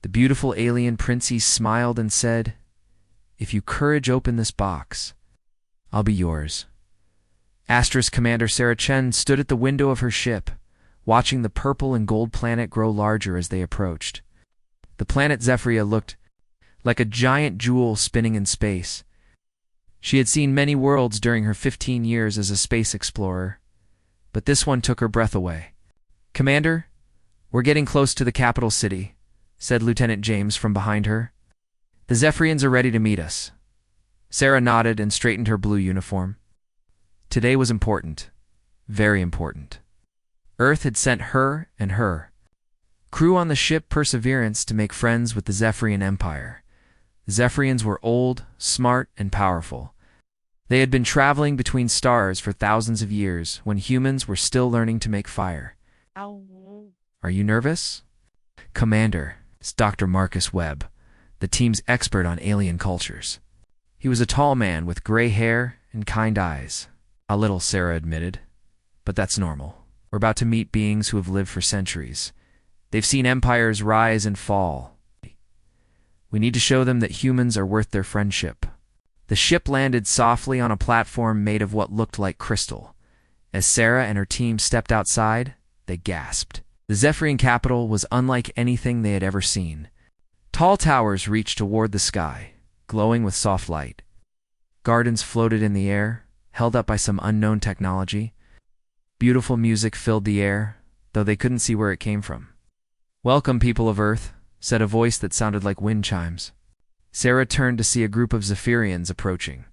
The beautiful alien Princese smiled and said, "If you courage open this box, I'll be yours." Asterisk Commander Sarah Chen stood at the window of her ship, watching the purple and gold planet grow larger as they approached. The planet Zephyria looked like a giant jewel spinning in space. She had seen many worlds during her 15 years as a space explorer, but this one took her breath away. "Commander, we're getting close to the capital city," said Lieutenant James from behind her. "The Zephyrians are ready to meet us." Sarah nodded and straightened her blue uniform. Today was important, very important. Earth had sent her and her crew on the ship Perseverance to make friends with the Zephyrian Empire. The Zephyrians were old, smart, and powerful. They had been traveling between stars for thousands of years when humans were still learning to make fire. "Are you nervous?" "Commander," it's Dr. Marcus Webb, the team's expert on alien cultures. He was a tall man with gray hair and kind eyes. "A little," Sarah admitted, "but that's normal. We're about to meet beings who have lived for centuries. They've seen empires rise and fall. We need to show them that humans are worth their friendship." The ship landed softly on a platform made of what looked like crystal. As Sarah and her team stepped outside, they gasped. The Zephyrian capital was unlike anything they had ever seen. Tall towers reached toward the sky, glowing with soft light. Gardens floated in the air, held up by some unknown technology. Beautiful music filled the air, though they couldn't see where it came from. "Welcome, people of Earth," said a voice that sounded like wind chimes. Sarah turned to see a group of Zephyrians approaching.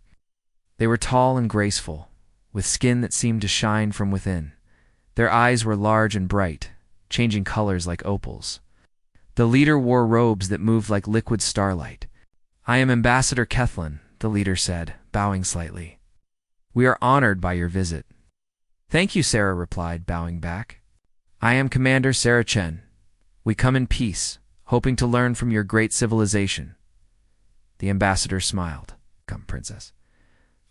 They were tall and graceful, with skin that seemed to shine from within. Their eyes were large and bright, changing colors like opals. The leader wore robes that moved like liquid starlight. "I am Ambassador Kethlin," the leader said, bowing slightly. "We are honored by your visit." "Thank you," Sarah replied, bowing back. "I am Commander Sarah Chen. We come in peace, hoping to learn from your great civilization." The ambassador smiled. "Come, Princess.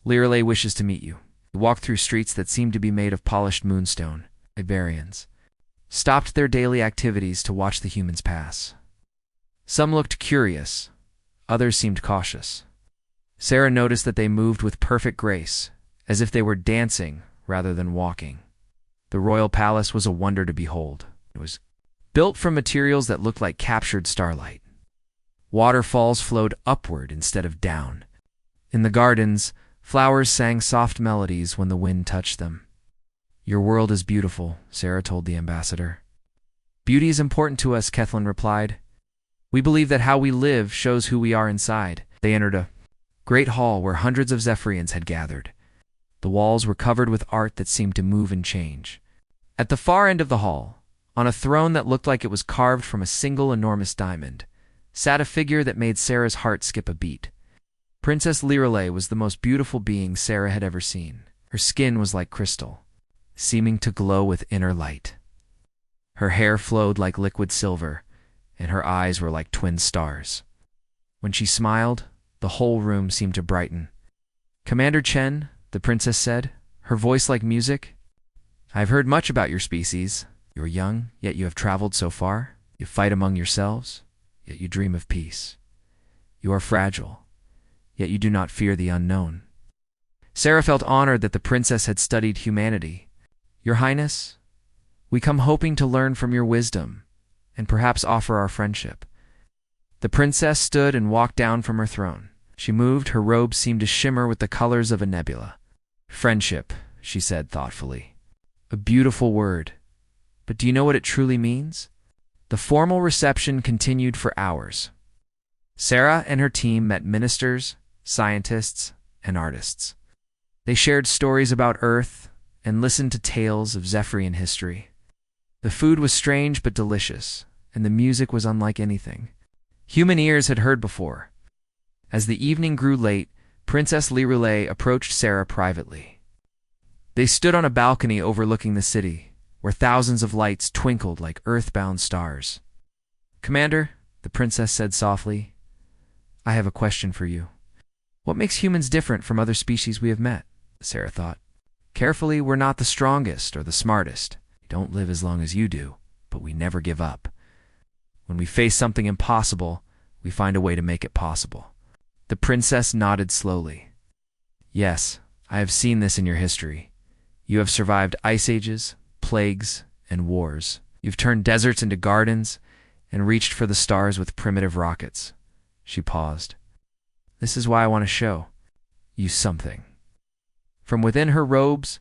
Lirelei wishes to meet you." They walked through streets that seemed to be made of polished moonstone. Iberians stopped their daily activities to watch the humans pass. Some looked curious, others seemed cautious. Sarah noticed that they moved with perfect grace, as if they were dancing rather than walking. The royal palace was a wonder to behold. It was built from materials that looked like captured starlight. Waterfalls flowed upward instead of down. In the gardens, flowers sang soft melodies when the wind touched them. "Your world is beautiful," Sarah told the ambassador. "Beauty is important to us," Kethlin replied. "We believe that how we live shows who we are inside." They entered a great hall where hundreds of Zephyrians had gathered. The walls were covered with art that seemed to move and change. At the far end of the hall, on a throne that looked like it was carved from a single enormous diamond, sat a figure that made Sarah's heart skip a beat. Princess Lirelei was the most beautiful being Sarah had ever seen. Her skin was like crystal, seeming to glow with inner light. Her hair flowed like liquid silver, and her eyes were like twin stars. When she smiled, the whole room seemed to brighten. "Commander Chen," the princess said, her voice like music, "I've heard much about your species. You're young, yet you have traveled so far. You fight among yourselves, yet you dream of peace. You are fragile, yet you do not fear the unknown." Sarah felt honored that the princess had studied humanity. "Your Highness, we come hoping to learn from your wisdom, and perhaps offer our friendship." The princess stood and walked down from her throne. She moved, her robes seemed to shimmer with the colors of a nebula. "Friendship," she said thoughtfully. "A beautiful word. But do you know what it truly means?" The formal reception continued for hours. Sarah and her team met ministers, scientists, and artists. They shared stories about Earth and listened to tales of Zephyrian history. The food was strange but delicious, and the music was unlike anything human ears had heard before. As the evening grew late, Princess Lirelei approached Sarah privately. They stood on a balcony overlooking the city, where thousands of lights twinkled like earthbound stars. "Commander," the princess said softly, "I have a question for you. What makes humans different from other species we have met?" Sarah thought. "Carefully, we're not the strongest or the smartest. We don't live as long as you do, but we never give up. When we face something impossible, we find a way to make it possible. The princess nodded slowly. Yes, I have seen this in your history. You have survived ice ages, plagues, and wars. You've turned deserts into gardens and reached for the stars with primitive rockets. She paused. This is why I want to show you something. From within her robes,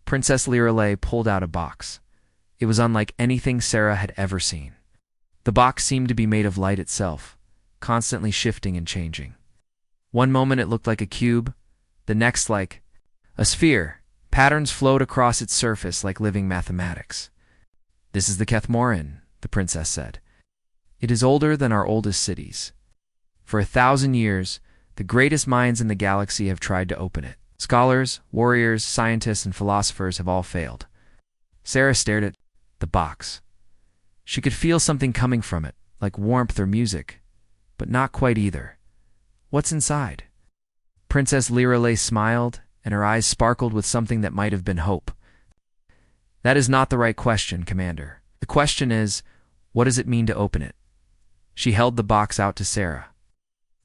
Princess Lirelei pulled out a box. It was unlike anything Sarah had ever seen. The box seemed to be made of light itself, constantly shifting and changing. One moment it looked like a cube, the next like a sphere. Patterns flowed across its surface like living mathematics. This is the Kethmorin, the princess said. It is older than our oldest cities. For 1,000 years, the greatest minds in the galaxy have tried to open it. Scholars, warriors, scientists, and philosophers have all failed. Sarah stared at the box. She could feel something coming from it, like warmth or music, but not quite either. What's inside? Princess Lirelei smiled, and her eyes sparkled with something that might have been hope. That is not the right question, Commander. The question is, what does it mean to open it? She held the box out to Sarah.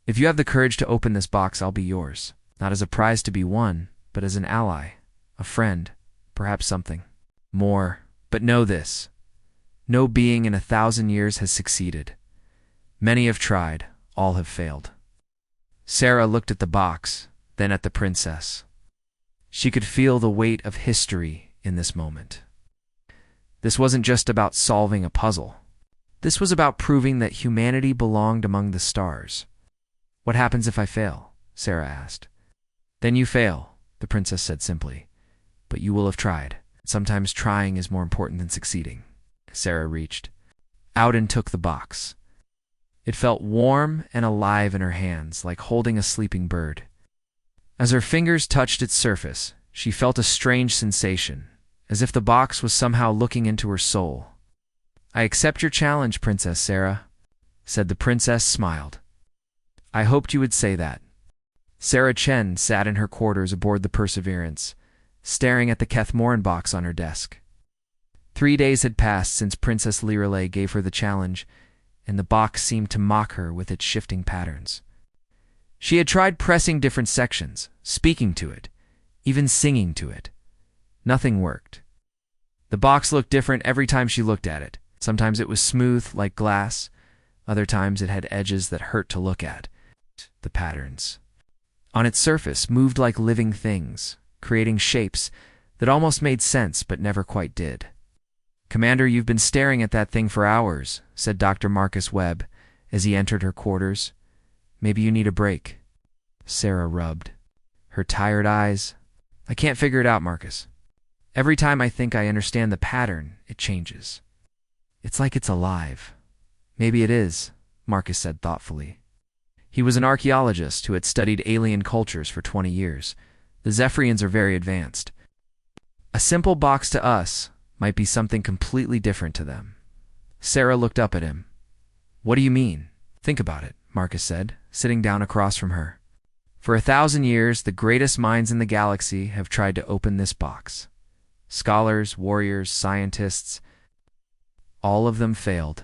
If you have the courage to open this box, I'll be yours. Not as a prize to be won, but as an ally, a friend, perhaps something more. But know this. No being in 1,000 years has succeeded. Many have tried, all have failed. Sarah looked at the box, then at the princess. She could feel the weight of history in this moment. This wasn't just about solving a puzzle. This was about proving that humanity belonged among the stars. What happens if I fail? Sarah asked. Then you fail, the princess said simply. But you will have tried. Sometimes trying is more important than succeeding. Sarah reached out and took the box. It felt warm and alive in her hands, like holding a sleeping bird. As her fingers touched its surface, she felt a strange sensation, as if the box was somehow looking into her soul. I accept your challenge, Princess Sarah, said the princess, smiled. I hoped you would say that. Sarah Chen sat in her quarters aboard the Perseverance, staring at the Kethmorin box on her desk. 3 days had passed since Princess Lirelei gave her the challenge, and the box seemed to mock her with its shifting patterns. She had tried pressing different sections, speaking to it, even singing to it. Nothing worked. The box looked different every time she looked at it. Sometimes it was smooth, like glass. Other times it had edges that hurt to look at. The patterns on its surface moved like living things, creating shapes that almost made sense but never quite did. Commander, you've been staring at that thing for hours, said Dr. Marcus Webb as he entered her quarters. Maybe you need a break. Sarah rubbed her tired eyes. I can't figure it out, Marcus. Every time I think I understand the pattern, it changes. It's like it's alive. Maybe it is, Marcus said thoughtfully. He was an archaeologist who had studied alien cultures for 20 years. The Zephyrians are very advanced. A simple box to us might be something completely different to them. Sarah looked up at him. What do you mean? Think about it, Marcus said, sitting down across from her. For 1,000 years, the greatest minds in the galaxy have tried to open this box. Scholars, warriors, scientists, all of them failed.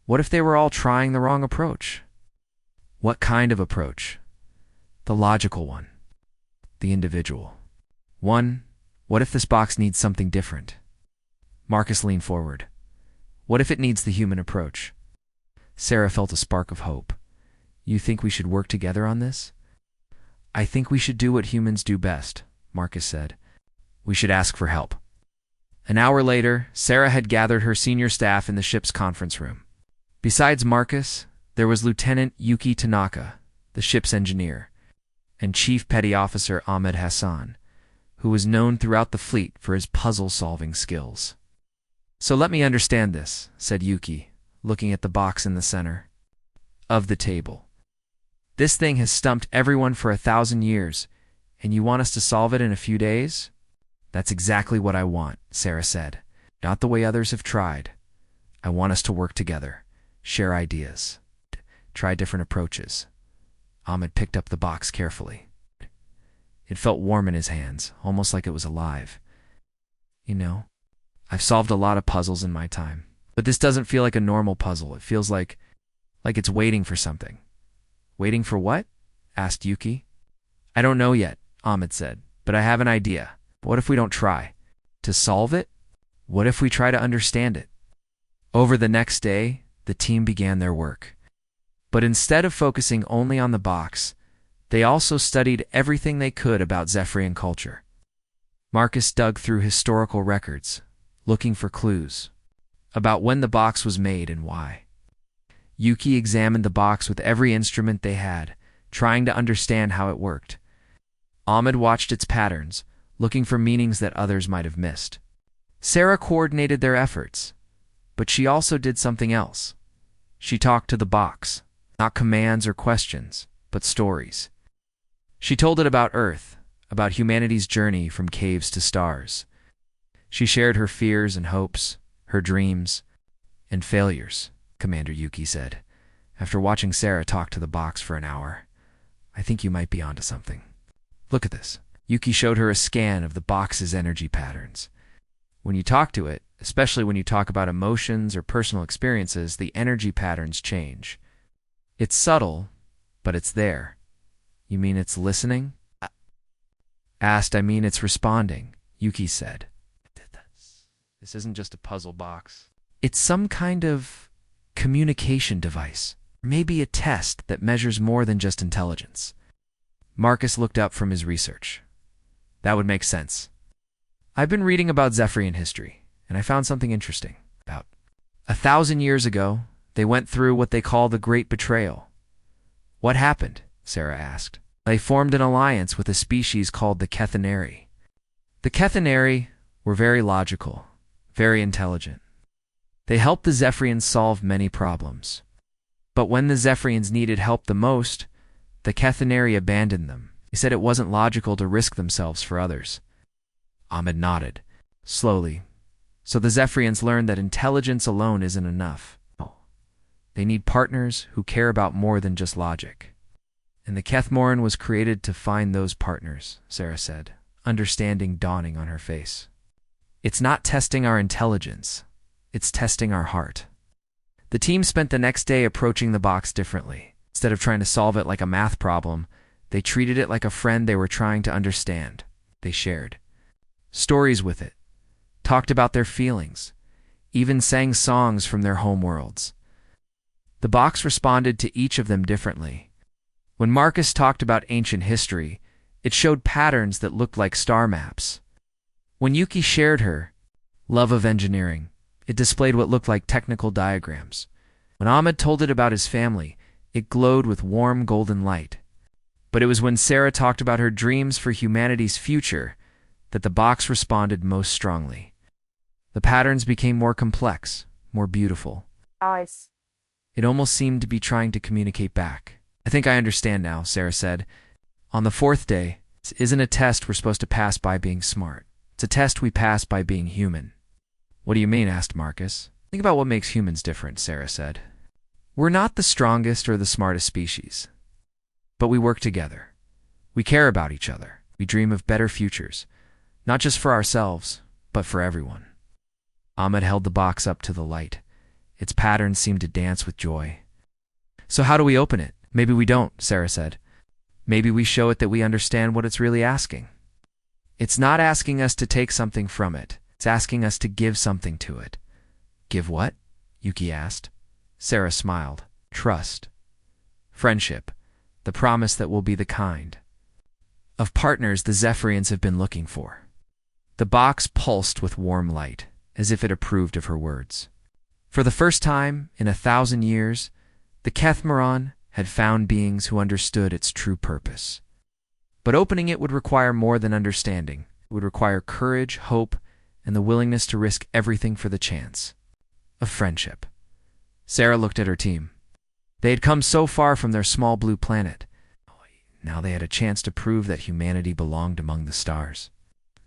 What if they were all trying the wrong approach? What kind of approach? The logical one. The individual. What if this box needs something different? Marcus leaned forward. What if it needs the human approach? Sarah felt a spark of hope. You think we should work together on this? I think we should do what humans do best, Marcus said. We should ask for help. An hour later, Sarah had gathered her senior staff in the ship's conference room. Besides Marcus, there was Lieutenant Yuki Tanaka, the ship's engineer, and Chief Petty Officer Ahmed Hassan, who was known throughout the fleet for his puzzle-solving skills. So let me understand this, said Yuki, looking at the box in the center of the table. This thing has stumped everyone for 1,000 years, and you want us to solve it in a few days? That's exactly what I want, Sarah said. Not the way others have tried. I want us to work together, share ideas, try different approaches. Ahmed picked up the box carefully. It felt warm in his hands, almost like it was alive. You know, I've solved a lot of puzzles in my time, But this doesn't feel like a normal puzzle. It feels like it's waiting for something. Waiting for what? Asked Yuki. I don't know yet, Ahmed said, but I have an idea. What if we don't try to solve it? What if we try to understand it? Over the next day, the team began their work. But instead of focusing only on the box, they also studied everything they could about Zephyrian culture. Marcus dug through historical records, looking for clues about when the box was made and why. Yuki examined the box with every instrument they had, trying to understand how it worked. Ahmed watched its patterns, looking for meanings that others might have missed. Sarah coordinated their efforts, but she also did something else. She talked to the box, not commands or questions, but stories. She told it about Earth, about humanity's journey from caves to stars. She shared her fears and hopes, her dreams, and failures, Commander Yuki said. After watching Sarah talk to the box for an hour, I think you might be onto something. Look at this. Yuki showed her a scan of the box's energy patterns. When you talk to it, especially when you talk about emotions or personal experiences, the energy patterns change. It's subtle, but it's there. You mean it's listening? I mean it's responding, Yuki said. This isn't just a puzzle box. It's some kind of communication device. Maybe a test that measures more than just intelligence. Marcus looked up from his research. That would make sense. I've been reading about Zephyrian history, and I found something interesting. About 1,000 years ago, they went through what they call the Great Betrayal. What happened? Sarah asked. They formed an alliance with a species called the Kethaneri. The Kethaneri were very logical, very intelligent. They helped the Zephyrians solve many problems. But when the Zephyrians needed help the most, the Kethaneri abandoned them. They said it wasn't logical to risk themselves for others. Ahmed nodded, slowly. So the Zephyrians learned that intelligence alone isn't enough. They need partners who care about more than just logic. And the Kethmoran was created to find those partners, Sarah said, understanding dawning on her face. It's not testing our intelligence. It's testing our heart. The team spent the next day approaching the box differently. Instead of trying to solve it like a math problem, they treated it like a friend they were trying to understand. They shared stories with it, talked about their feelings, even sang songs from their homeworlds. The box responded to each of them differently. When Marcus talked about ancient history, it showed patterns that looked like star maps. When Yuki shared her love of engineering, it displayed what looked like technical diagrams. When Ahmed told it about his family, it glowed with warm golden light. But it was when Sarah talked about her dreams for humanity's future that the box responded most strongly. The patterns became more complex, more beautiful. Eyes. It almost seemed to be trying to communicate back. I think I understand now, Sarah said. On the fourth day, this isn't a test we're supposed to pass by being smart. It's a test we pass by being human. What do you mean? Asked Marcus. Think about what makes humans different, Sarah said. We're not the strongest or the smartest species, but we work together. We care about each other. We dream of better futures, not just for ourselves, but for everyone. Ahmed held the box up to the light. Its patterns seemed to dance with joy. So how do we open it? Maybe we don't, Sarah said. Maybe we show it that we understand what it's really asking. It's not asking us to take something from it. It's asking us to give something to it. Give what? Yuki asked. Sarah smiled. Trust. Friendship. The promise that we'll be the kind of partners the Zephyrians have been looking for. The box pulsed with warm light, as if it approved of her words. For the first time in 1,000 years, the Kethmoran had found beings who understood its true purpose. But opening it would require more than understanding. It would require courage, hope, and the willingness to risk everything for the chance of friendship. Sarah looked at her team. They had come so far from their small blue planet. Now they had a chance to prove that humanity belonged among the stars.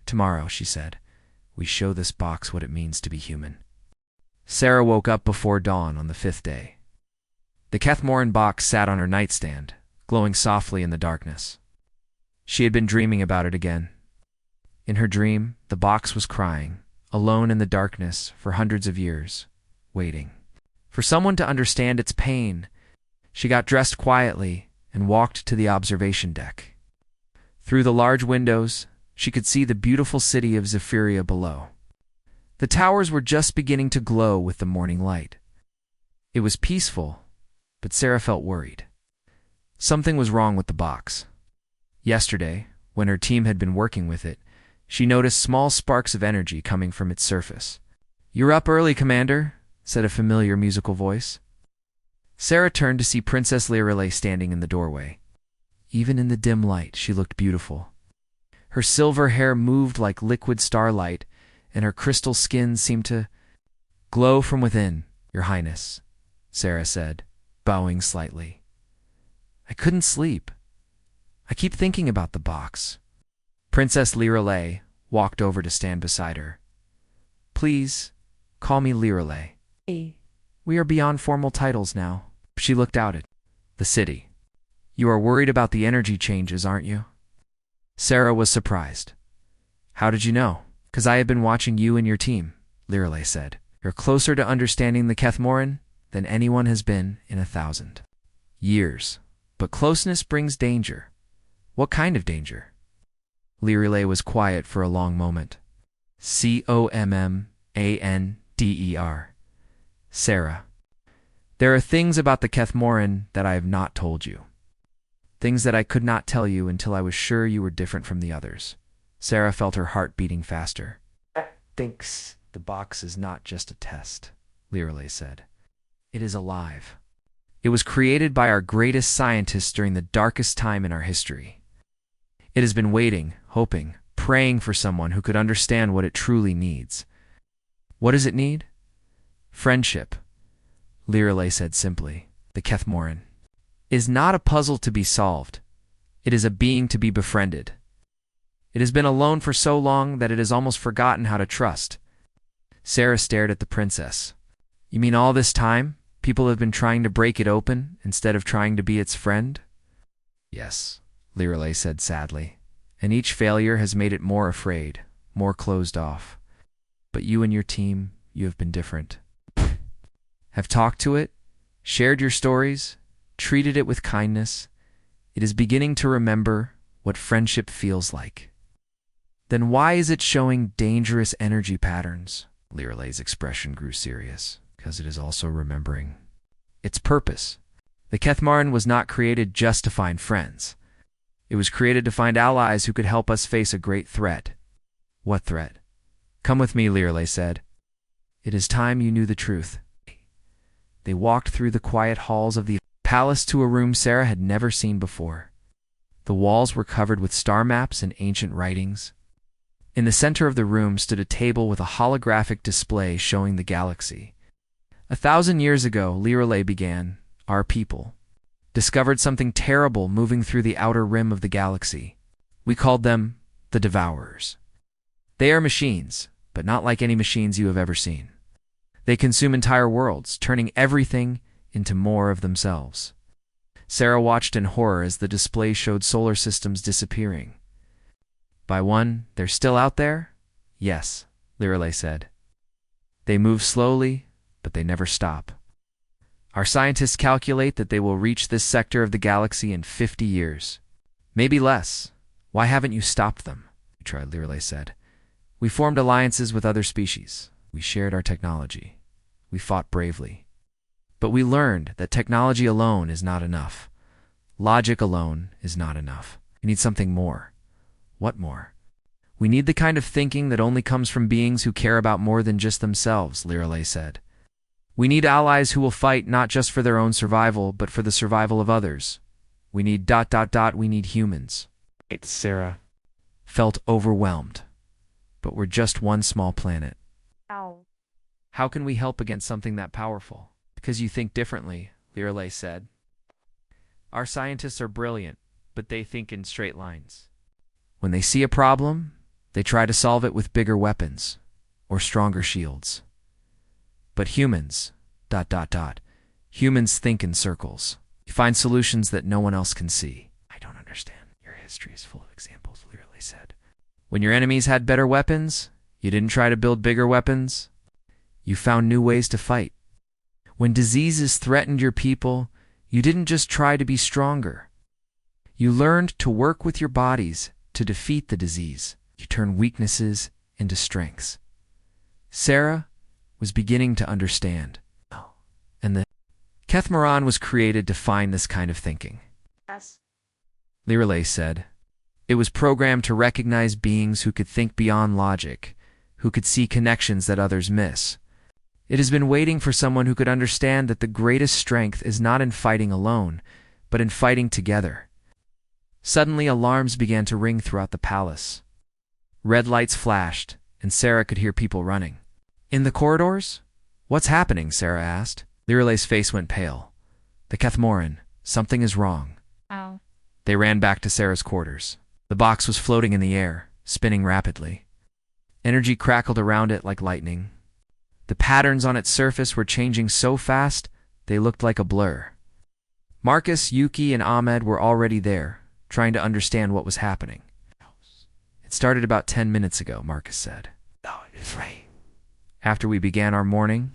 Tomorrow, she said, we show this box what it means to be human. Sarah woke up before dawn on the 5th day. The Kethmoran box sat on her nightstand, glowing softly in the darkness. She had been dreaming about it again. In her dream, the box was crying, alone in the darkness for hundreds of years, waiting. For someone to understand its pain, she got dressed quietly and walked to the observation deck. Through the large windows, she could see the beautiful city of Zephyria below. The towers were just beginning to glow with the morning light. It was peaceful, but Sarah felt worried. Something was wrong with the box. Yesterday, when her team had been working with it, she noticed small sparks of energy coming from its surface. "You're up early, Commander," said a familiar musical voice. Sarah turned to see Princess Lirelei standing in the doorway. Even in the dim light, she looked beautiful. Her silver hair moved like liquid starlight, and her crystal skin seemed to glow from within. "Your Highness," Sarah said, bowing slightly. "I couldn't sleep. I keep thinking about the box." Princess Lirelei walked over to stand beside her. "Please, call me Lirelei. We are beyond formal titles now." She looked out at the city. "You are worried about the energy changes, aren't you?" Sarah was surprised. "How did you know?" "'Cause I have been watching you and your team," Lirelei said. "You're closer to understanding the Kethmoran than anyone has been in 1,000 years. But closeness brings danger." "What kind of danger?" Lirelei was quiet for a long moment. "Commander. Sarah. There are things about the Kethmoran that I have not told you. Things that I could not tell you until I was sure you were different from the others." Sarah felt her heart beating faster. "Thinks the box is not just a test," Lirelei said. "It is alive. It was created by our greatest scientists during the darkest time in our history. It has been waiting, hoping, praying for someone who could understand what it truly needs." "What does it need?" "Friendship," Lirelei said simply. "The Kethmoran is not a puzzle to be solved. It is a being to be befriended. It has been alone for so long that it has almost forgotten how to trust." Sarah stared at the princess. "You mean all this time, people have been trying to break it open instead of trying to be its friend?" "Yes," Lirelei said sadly. "And each failure has made it more afraid, more closed off. But you and your team, you have been different. Have talked to it, shared your stories, treated it with kindness. It is beginning to remember what friendship feels like." "Then why is it showing dangerous energy patterns?" Lirelei's expression grew serious. "Because it is also remembering its purpose. The Kethmoran was not created just to find friends. It was created to find allies who could help us face a great threat." "What threat?" "Come with me," Lirelei said. "It is time you knew the truth." They walked through the quiet halls of the palace to a room Sarah had never seen before. The walls were covered with star maps and ancient writings. In the center of the room stood a table with a holographic display showing the galaxy. 1,000 years ago, Lirelei began, our people discovered something terrible moving through the outer rim of the galaxy. We called them the Devourers. They are machines, but not like any machines you have ever seen. They consume entire worlds, turning everything into more of themselves. Sarah watched in horror as the display showed solar systems disappearing. "By one, they're still out there?" "Yes," Lirelei said. "They move slowly, but they never stop. Our scientists calculate that they will reach this sector of the galaxy in 50 years. Maybe less. Why haven't you stopped them?" "We tried," Lirelei said. "We formed alliances with other species. We shared our technology. We fought bravely. But we learned that technology alone is not enough. Logic alone is not enough. We need something more." "What more?" "We need the kind of thinking that only comes from beings who care about more than just themselves," Lirelei said. "We need allies who will fight not just for their own survival, but for the survival of others. We need ... We need humans." Sarah felt overwhelmed. "But we're just one small planet. Ow. How can we help against something that powerful?" "Because you think differently," Lirelei said. "Our scientists are brilliant, but they think in straight lines. When they see a problem, they try to solve it with bigger weapons or stronger shields. But humans ... Humans think in circles. You find solutions that no one else can see." "I don't understand. Your history is full of examples," Lirelei said. "When your enemies had better weapons, you didn't try to build bigger weapons. You found new ways to fight. When diseases threatened your people, you didn't just try to be stronger. You learned to work with your bodies to defeat the disease. You turned weaknesses into strengths. Sarah was beginning to understand. And the Kethmoran was created to find this kind of thinking. Yes. Lirelei said. It was programmed to recognize beings who could think beyond logic, who could see connections that others miss. It has been waiting for someone who could understand that the greatest strength is not in fighting alone, but in fighting together. Suddenly, alarms began to ring throughout the palace. Red lights flashed, and Sarah could hear people running. In the corridors? What's happening? Sarah asked. Lirelei's face went pale. The Kethmoran, something is wrong. Oh. They ran back to Sarah's quarters. The box was floating in the air, spinning rapidly. Energy crackled around it like lightning. The patterns on its surface were changing so fast, they looked like a blur. Marcus, Yuki, and Ahmed were already there, trying to understand what was happening. It started about 10 minutes ago, Marcus said. No, it's right. After we began our morning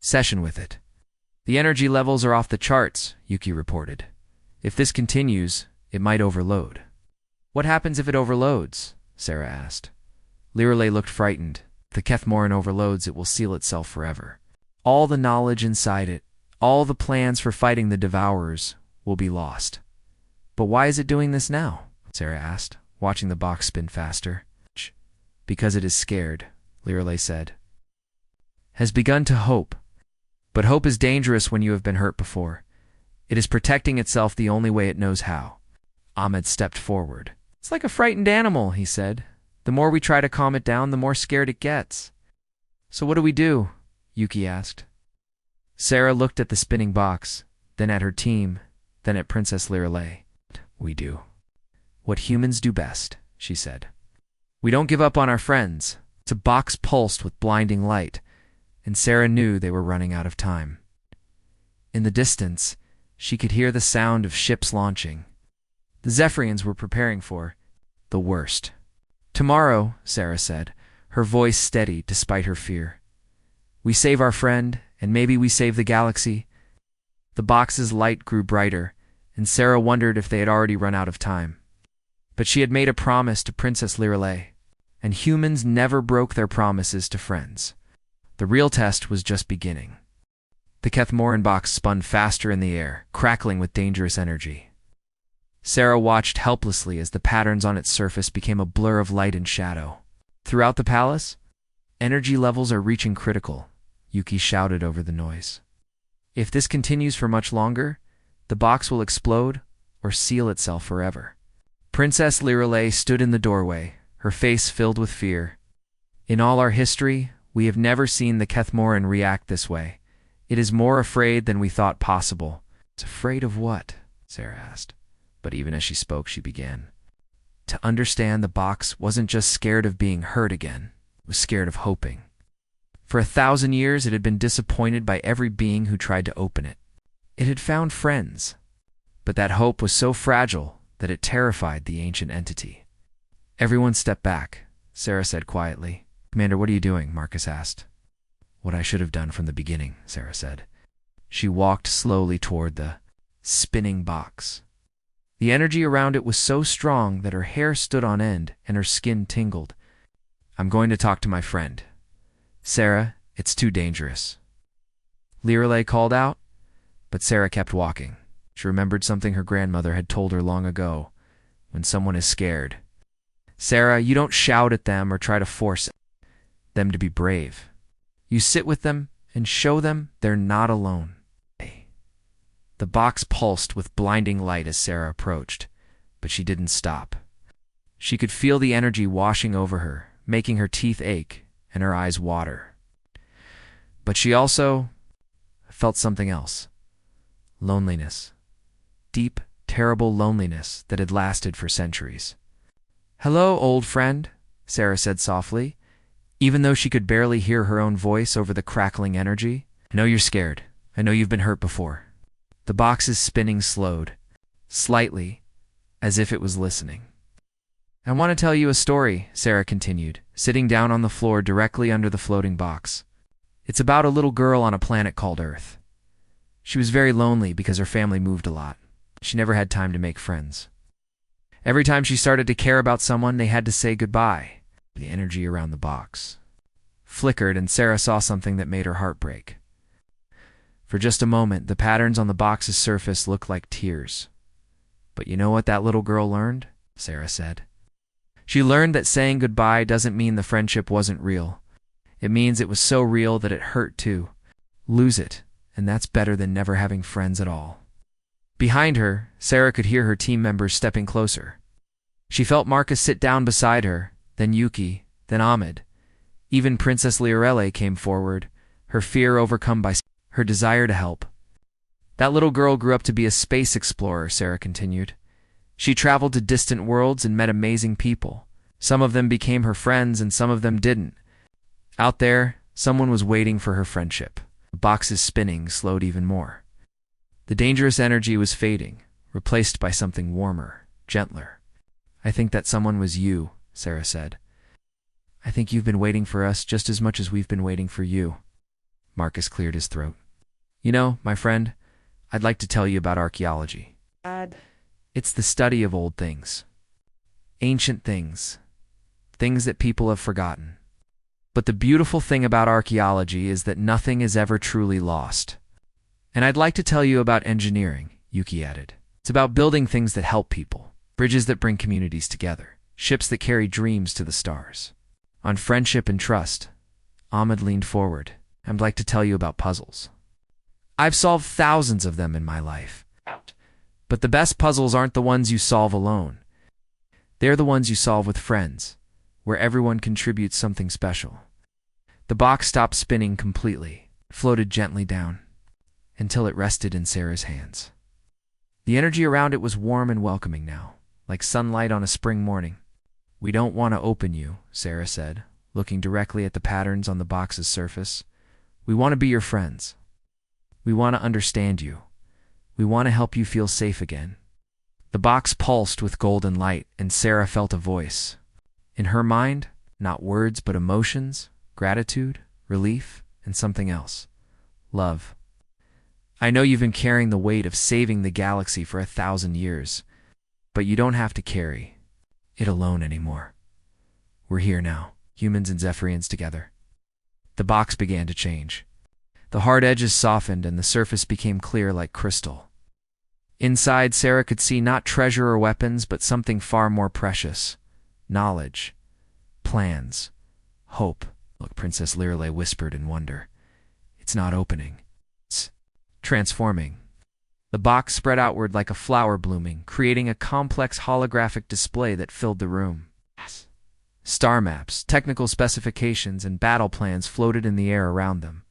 session with it. The energy levels are off the charts, Yuki reported. If this continues, it might overload. What happens if it overloads? Sarah asked. Lirelei looked frightened. If the Kethmoran overloads, it will seal itself forever. All the knowledge inside it, all the plans for fighting the Devourers, will be lost. But why is it doing this now? Sarah asked, watching the box spin faster. Because it is scared, Lirelei said. Has begun to hope. But hope is dangerous when you have been hurt before. It is protecting itself the only way it knows how. Ahmed stepped forward. It's like a frightened animal, he said. The more we try to calm it down, the more scared it gets. So what do we do? Yuki asked. Sarah looked at the spinning box, then at her team, then at Princess Lirelei. We do what humans do best, she said. We don't give up on our friends. The box pulsed with blinding light, and Sarah knew they were running out of time. In the distance, she could hear the sound of ships launching. The Zephyrians were preparing for the worst. Tomorrow, Sarah said, her voice steady despite her fear. We save our friend, and maybe we save the galaxy. The box's light grew brighter, and Sarah wondered if they had already run out of time. But she had made a promise to Princess Lirelei, and humans never broke their promises to friends. The real test was just beginning. The Kethmoran box spun faster in the air, crackling with dangerous energy. Sarah watched helplessly as the patterns on its surface became a blur of light and shadow. Throughout the palace, energy levels are reaching critical, Yuki shouted over the noise. If this continues for much longer, the box will explode or seal itself forever. Princess Lirelei stood in the doorway, her face filled with fear. In all our history, we have never seen the Kethmoran react this way. It is more afraid than we thought possible. It's afraid of what? Sarah asked. But even as she spoke, she began to understand the box wasn't just scared of being hurt again. It was scared of hoping. For 1,000 years, it had been disappointed by every being who tried to open it. It had found friends, but that hope was so fragile that it terrified the ancient entity. Everyone stepped back, Sarah said quietly. Commander, what are you doing? Marcus asked. What I should have done from the beginning, Sarah said. She walked slowly toward the spinning box. The energy around it was so strong that her hair stood on end and her skin tingled. I'm going to talk to my friend. Sarah, it's too dangerous. Lirelei called out, but Sarah kept walking. She remembered something her grandmother had told her long ago. When someone is scared, Sarah, you don't shout at them or try to force them to be brave. You sit with them and show them they're not alone. The box pulsed with blinding light as Sarah approached, but she didn't stop. She could feel the energy washing over her, making her teeth ache and her eyes water. But she also felt something else. Loneliness. Deep, terrible loneliness that had lasted for centuries. Hello, old friend, Sarah said softly, even though she could barely hear her own voice over the crackling energy. I know you're scared. I know you've been hurt before. The box's spinning slowed, slightly, as if it was listening. I want to tell you a story, Sarah continued, sitting down on the floor directly under the floating box. It's about a little girl on a planet called Earth. She was very lonely because her family moved a lot. She never had time to make friends. Every time she started to care about someone, they had to say goodbye. The energy around the box flickered, and Sarah saw something that made her heart break. For just a moment, the patterns on the box's surface looked like tears. But you know what that little girl learned? Sarah said. She learned that saying goodbye doesn't mean the friendship wasn't real. It means it was so real that it hurt too. Lose it, and that's better than never having friends at all. Behind her, Sarah could hear her team members stepping closer. She felt Marcus sit down beside her, then Yuki, then Ahmed. Even Princess Leorelle came forward, her fear overcome by her desire to help. That little girl grew up to be a space explorer, Sarah continued. She traveled to distant worlds and met amazing people. Some of them became her friends and some of them didn't. Out there, someone was waiting for her friendship. The box's spinning slowed even more. The dangerous energy was fading, replaced by something warmer, gentler. I think that someone was you, Sarah said. I think you've been waiting for us just as much as we've been waiting for you. Marcus cleared his throat. You know, my friend, I'd like to tell you about archaeology. Dad. It's the study of old things. Ancient things. Things that people have forgotten. But the beautiful thing about archaeology is that nothing is ever truly lost. And I'd like to tell you about engineering, Yuki added. It's about building things that help people, bridges that bring communities together, ships that carry dreams to the stars. On friendship and trust, Ahmed leaned forward. I'd like to tell you about puzzles. I've solved thousands of them in my life. But the best puzzles aren't the ones you solve alone. They're the ones you solve with friends, where everyone contributes something special. The box stopped spinning completely, floated gently down, until it rested in Sarah's hands. The energy around it was warm and welcoming now, like sunlight on a spring morning. We don't want to open you, Sarah said, looking directly at the patterns on the box's surface. We want to be your friends. We want to understand you. We want to help you feel safe again. The box pulsed with golden light, and Sarah felt a voice. In her mind, not words but emotions, gratitude, relief, and something else. Love. I know you've been carrying the weight of saving the galaxy for 1,000 years, but you don't have to carry it alone anymore. We're here now, humans and Zephyrians together. The box began to change. The hard edges softened and the surface became clear like crystal. Inside, Sarah could see not treasure or weapons, but something far more precious. Knowledge. Plans. Hope. Look, Princess Leorelle whispered in wonder. It's not opening. It's transforming. The box spread outward like a flower blooming, creating a complex holographic display that filled the room. Star maps, technical specifications, and battle plans floated in the air around them.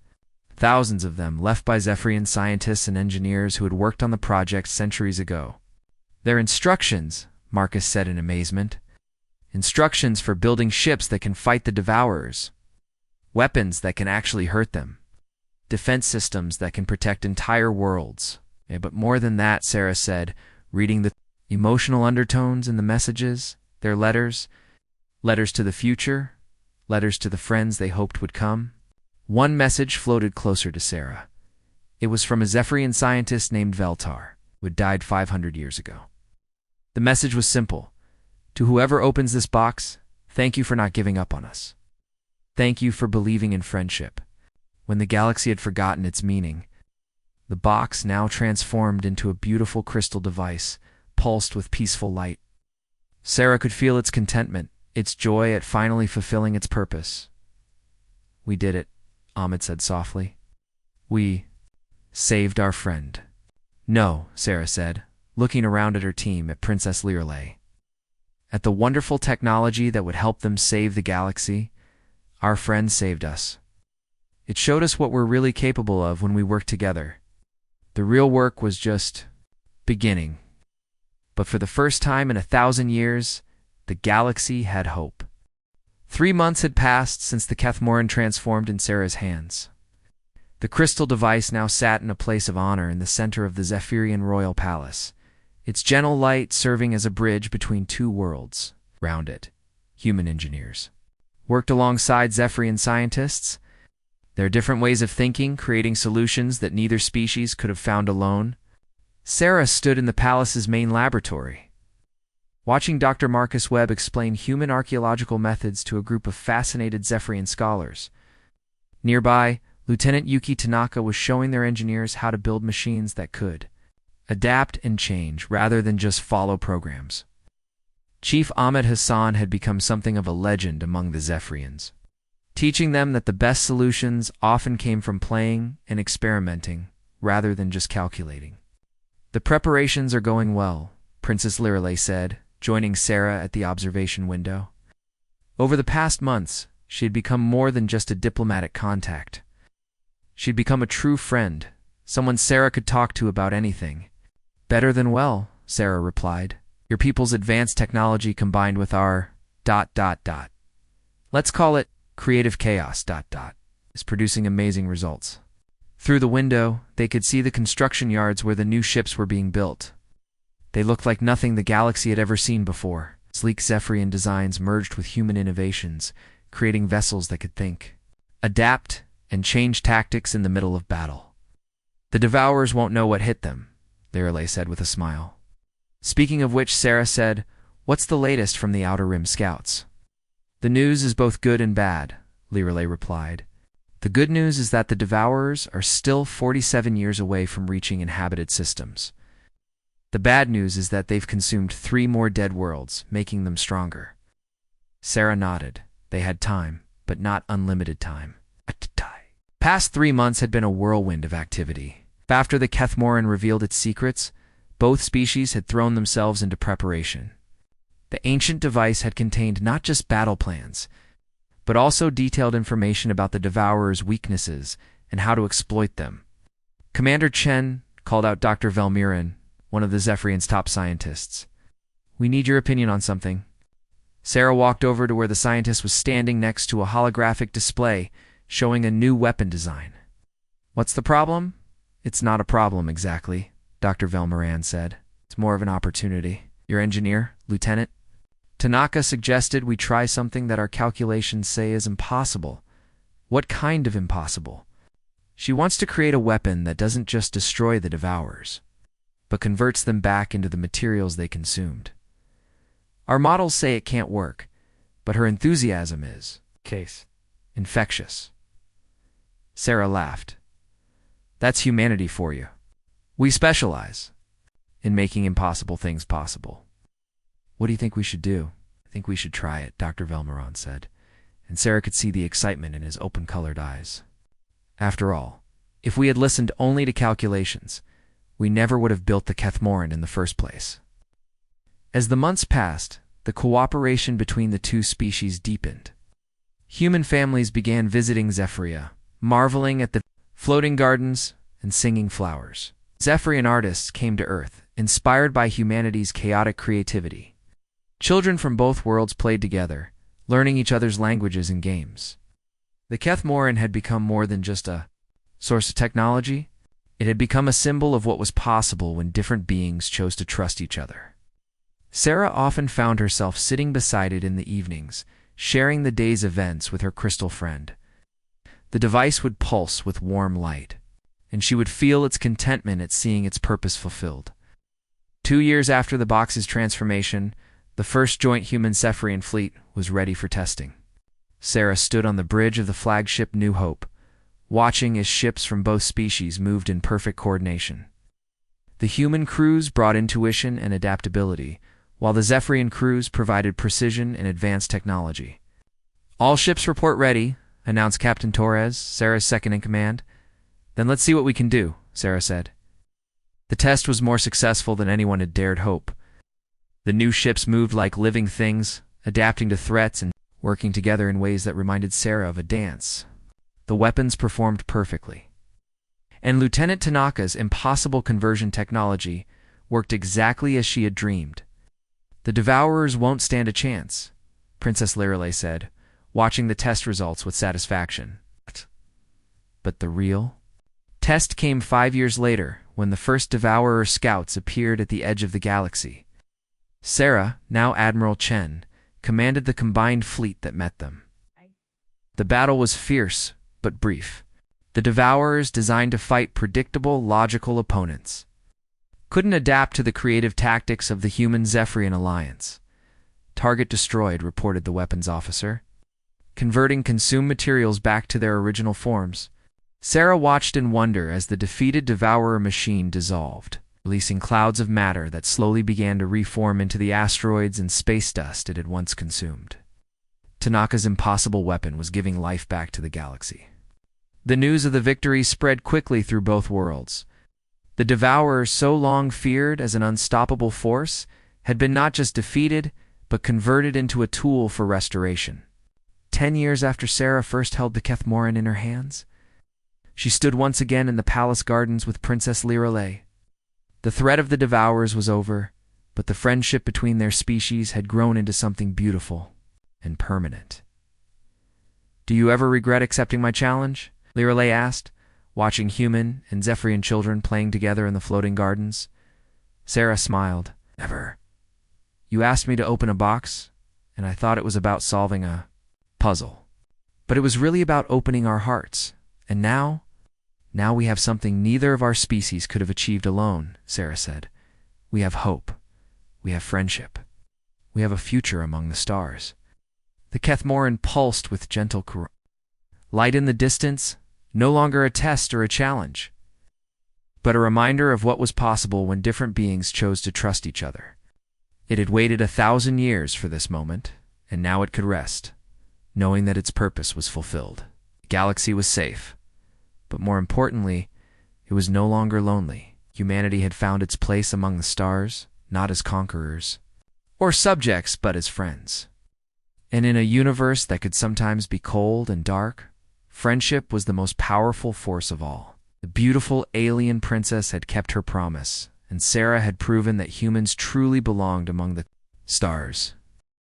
Thousands of them, left by Zephyrian scientists and engineers who had worked on the project centuries ago. Their instructions, Marcus said in amazement. Instructions for building ships that can fight the Devourers. Weapons that can actually hurt them. Defense systems that can protect entire worlds. But more than that, Sarah said, reading the emotional undertones in the messages, their letters. Letters to the future. Letters to the friends they hoped would come. One message floated closer to Sarah. It was from a Zephyrian scientist named Veltar, who had died 500 years ago. The message was simple. To whoever opens this box, thank you for not giving up on us. Thank you for believing in friendship. When the galaxy had forgotten its meaning, the box now transformed into a beautiful crystal device, pulsed with peaceful light. Sarah could feel its contentment, its joy at finally fulfilling its purpose. We did it, Ahmed said softly. We saved our friend. No, Sarah said, looking around at her team, at Princess Leorelle. At the wonderful technology that would help them save the galaxy, our friend saved us. It showed us what we're really capable of when we work together. The real work was just beginning. But for the first time in 1,000 years, the galaxy had hope. 3 months had passed since the Kethmoran transformed in Sarah's hands. The crystal device now sat in a place of honor in the center of the Zephyrian royal palace, its gentle light serving as a bridge between two worlds. Round it, human engineers worked alongside Zephyrian scientists. There are different ways of thinking, creating solutions that neither species could have found alone. Sarah stood in the palace's main laboratory, watching Dr. Marcus Webb explain human archaeological methods to a group of fascinated Zephyrian scholars. Nearby, Lieutenant Yuki Tanaka was showing their engineers how to build machines that could adapt and change rather than just follow programs. Chief Ahmed Hassan had become something of a legend among the Zephyrians, teaching them that the best solutions often came from playing and experimenting rather than just calculating. The preparations are going well, Princess Lirelei said, joining Sarah at the observation window. Over the past months, she had become more than just a diplomatic contact. She'd become a true friend, someone Sarah could talk to about anything. Better than well, Sarah replied. Your people's advanced technology combined with our ... Let's call it creative chaos ... is producing amazing results. Through the window, they could see the construction yards where the new ships were being built. They looked like nothing the galaxy had ever seen before. Sleek Zephyrian designs merged with human innovations, creating vessels that could think, adapt, and change tactics in the middle of battle. The Devourers won't know what hit them, Lirelei said with a smile. Speaking of which, Sarah said, "What's the latest from the Outer Rim Scouts?" "The news is both good and bad," Lirelei replied. "The good news is that the Devourers are still 47 years away from reaching inhabited systems. The bad news is that they've consumed 3 more dead worlds, making them stronger." Sarah nodded. They had time, but not unlimited time. Past 3 months had been a whirlwind of activity. After the Kethmoran revealed its secrets, both species had thrown themselves into preparation. The ancient device had contained not just battle plans, but also detailed information about the Devourer's weaknesses and how to exploit them. Commander Chen called out Dr. Velmiran, one of the Zephyrian's top scientists. "We need your opinion on something." Sarah walked over to where the scientist was standing next to a holographic display showing a new weapon design. "What's the problem?" "It's not a problem exactly," Dr. Velmiran said. "It's more of an opportunity." "Your engineer, Lieutenant?" Tanaka suggested we try something that our calculations say is impossible. "What kind of impossible?" "She wants to create a weapon that doesn't just destroy the Devourers, but converts them back into the materials they consumed. Our models say it can't work, but her enthusiasm is infectious." Sarah laughed. "That's humanity for you. We specialize in making impossible things possible." "What do you think we should do?" "I think we should try it," Dr. Velmiran said, and Sarah could see the excitement in his open-colored eyes. After all, if we had listened only to calculations, we never would have built the Kethmoran in the first place. As the months passed, the cooperation between the two species deepened. Human families began visiting Zephyria, marveling at the floating gardens and singing flowers. Zephyrian artists came to Earth, inspired by humanity's chaotic creativity. Children from both worlds played together, learning each other's languages and games. The Kethmoran had become more than just a source of technology. It had become a symbol of what was possible when different beings chose to trust each other. Sarah often found herself sitting beside it in the evenings, sharing the day's events with her crystal friend. The device would pulse with warm light, and she would feel its contentment at seeing its purpose fulfilled. 2 years after the box's transformation, the first joint human Zephyrian fleet was ready for testing. Sarah stood on the bridge of the flagship New Hope, watching as ships from both species moved in perfect coordination. The human crews brought intuition and adaptability, while the Zephyrian crews provided precision and advanced technology. "All ships report ready," announced Captain Torres, Sarah's second-in-command. "Then let's see what we can do," Sarah said. The test was more successful than anyone had dared hope. The new ships moved like living things, adapting to threats and working together in ways that reminded Sarah of a dance. The weapons performed perfectly, and Lieutenant Tanaka's impossible conversion technology worked exactly as she had dreamed. "The Devourers won't stand a chance," Princess Lirelei said, watching the test results with satisfaction. But the real test came 5 years later, when the first Devourer scouts appeared at the edge of the galaxy. Sarah, now Admiral Chen, commanded the combined fleet that met them. The battle was fierce, but brief. The Devourers, designed to fight predictable, logical opponents, couldn't adapt to the creative tactics of the human-Zephyrian alliance. Target destroyed, reported the weapons officer, converting consumed materials back to their original forms. Sarah watched in wonder as the defeated Devourer machine dissolved, releasing clouds of matter that slowly began to reform into the asteroids and space dust it had once consumed. Tanaka's impossible weapon was giving life back to the galaxy. The news of the victory spread quickly through both worlds. The Devourers, so long feared as an unstoppable force, had been not just defeated, but converted into a tool for restoration. 10 years after Sarah first held the Kethmoran in her hands, she stood once again in the palace gardens with Princess Lirelei. The threat of the Devourers was over, but the friendship between their species had grown into something beautiful and permanent. "Do you ever regret accepting my challenge?" Lirelei asked, watching human and Zephyrian children playing together in the floating gardens. Sarah smiled. "Never. You asked me to open a box, and I thought it was about solving a puzzle. But it was really about opening our hearts. And now we have something neither of our species could have achieved alone," Sarah said. "We have hope. We have friendship. We have a future among the stars." The Kethmoran pulsed with gentle light in the distance, no longer a test or a challenge, but a reminder of what was possible when different beings chose to trust each other. It had waited 1,000 years for this moment, and now it could rest, knowing that its purpose was fulfilled. The galaxy was safe, but more importantly, it was no longer lonely. Humanity had found its place among the stars, not as conquerors or subjects, but as friends. And in a universe that could sometimes be cold and dark, friendship was the most powerful force of all. The beautiful alien princess had kept her promise, and Sarah had proven that humans truly belonged among the stars.